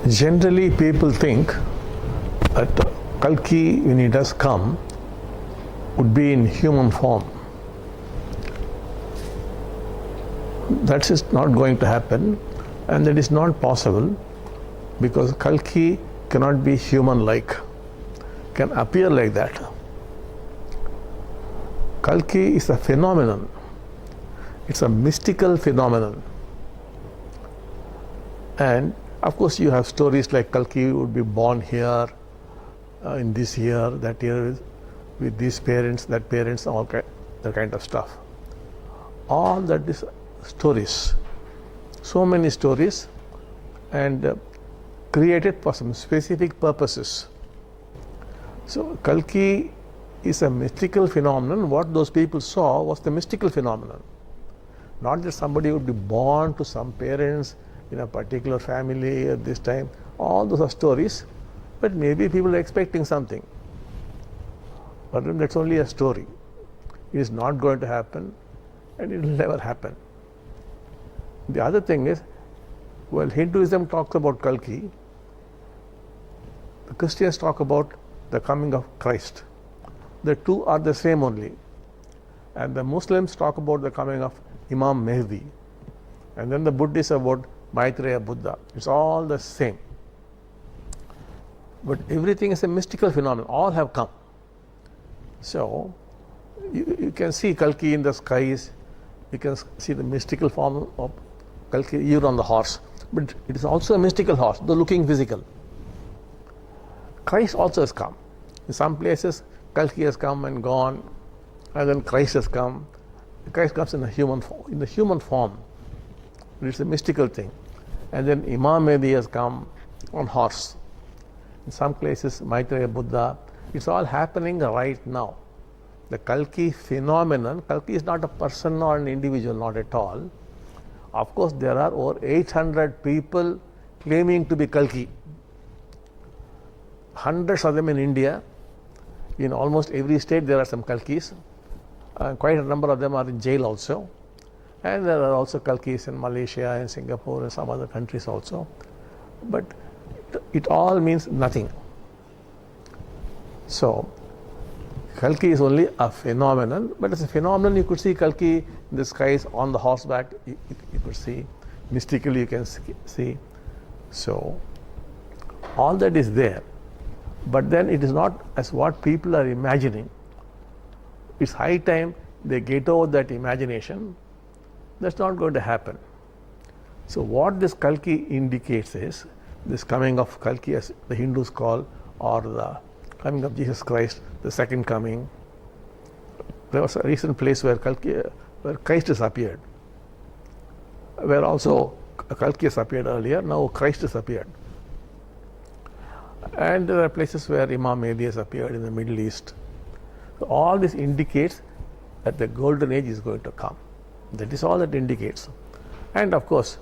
Generally, people think that Kalki, when he does come, would be in human form. That is not going to happen, and that is not possible because Kalki cannot be human-like, can appear like that. Kalki is a phenomenon. It's a mystical phenomenon. And of course, you have stories like Kalki would be born here, in this year, that year, with these parents, that parents, all that kind of stuff. All that is stories. So many stories, and created for some specific purposes. So Kalki is a mystical phenomenon. What those people saw was the mystical phenomenon. Not that somebody would be born to some parents in a particular family at this time. All those are stories, but maybe people are expecting something. But then that's only a story. It is not going to happen, and it will never happen. The other thing is, well, Hinduism talks about Kalki. The Christians talk about the coming of Christ. The two are the same only. And the Muslims talk about the coming of Imam Mahdi. And then the Buddhists about Maitreya Buddha. It's all the same. But everything is a mystical phenomenon. All have come. So, you can see Kalki in the skies. You can see the mystical form of Kalki even on the horse. But it is also a mystical horse, though looking physical. Christ also has come. In some places, Kalki has come and gone, and then Christ has come. Christ comes in a human form. It's a mystical thing. And then Imam Mahdi has come on horse. In some places, Maitreya Buddha. It's all happening right now. The Kalki phenomenon, Kalki is not a person or an individual, not at all. Of course, there are over 800 people claiming to be Kalki. Hundreds of them in India. In almost every state there are some Kalkis. Quite a number of them are in jail also. And there are also Kalkis in Malaysia and Singapore and some other countries also. But it all means nothing. So, Kalki is only a phenomenon, but as a phenomenon you could see Kalki in the skies on the horseback, you could see, mystically you can see. So, all that is there. But then it is not as what people are imagining. It's high time they get over that imagination. That's not going to happen. So what this Kalki indicates is this coming of Kalki, as the Hindus call, or the coming of Jesus Christ, the second coming. There was a recent place where Christ has appeared, where also Kalki has appeared earlier. Now Christ has appeared. And there are places where Imam Mahdi has appeared in the Middle East. So all this indicates that the golden age is going to come. That is all that indicates. And of course,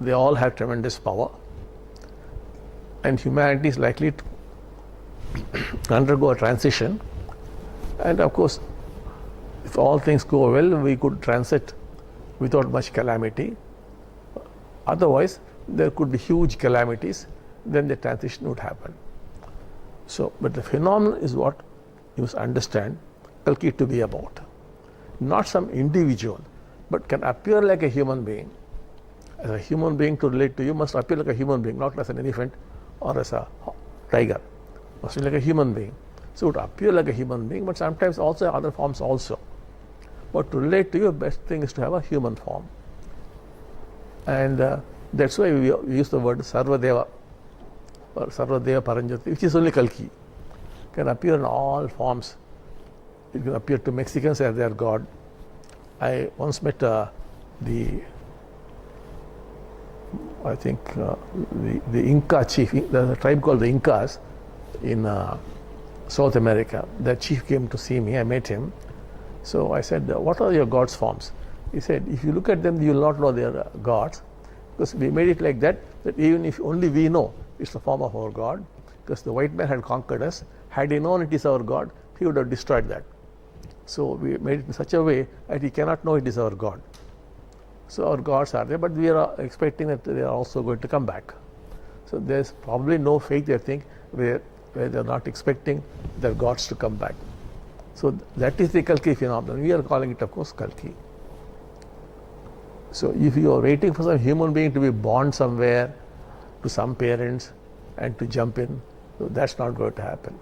they all have tremendous power. And humanity is likely to undergo a transition. And of course, if all things go well, we could transit without much calamity. Otherwise, there could be huge calamities. Then the transition would happen. So, but the phenomenon is what you must understand Kalki to be about. Not some individual, but can appear like a human being. As a human being, to relate to you must appear like a human being, not as an elephant or as a tiger. Must be like a human being. So it would appear like a human being, but sometimes also other forms also. But to relate to you, the best thing is to have a human form. And that's why we use the word Sarvadeva, or Sarvadeva Paranjati, which is only Kalki. Can appear in all forms. It can appear to Mexicans as their God. I once met the Inca chief. There's a tribe called the Incas in South America. That chief came to see me. I met him. So I said, what are your God's forms? He said, if you look at them, you will not know they are gods. Because we made it like that even if only we know it's the form of our God, because the white man had conquered us. Had he known it is our God, he would have destroyed that. So we made it in such a way that he cannot know it is our God. So our gods are there, but we are expecting that they are also going to come back. So there's probably no faith, they think, where they're not expecting their gods to come back. So that is the Kalki phenomenon. We are calling it, of course, Kalki. So if you are waiting for some human being to be born somewhere to some parents and to jump in, so that's not going to happen.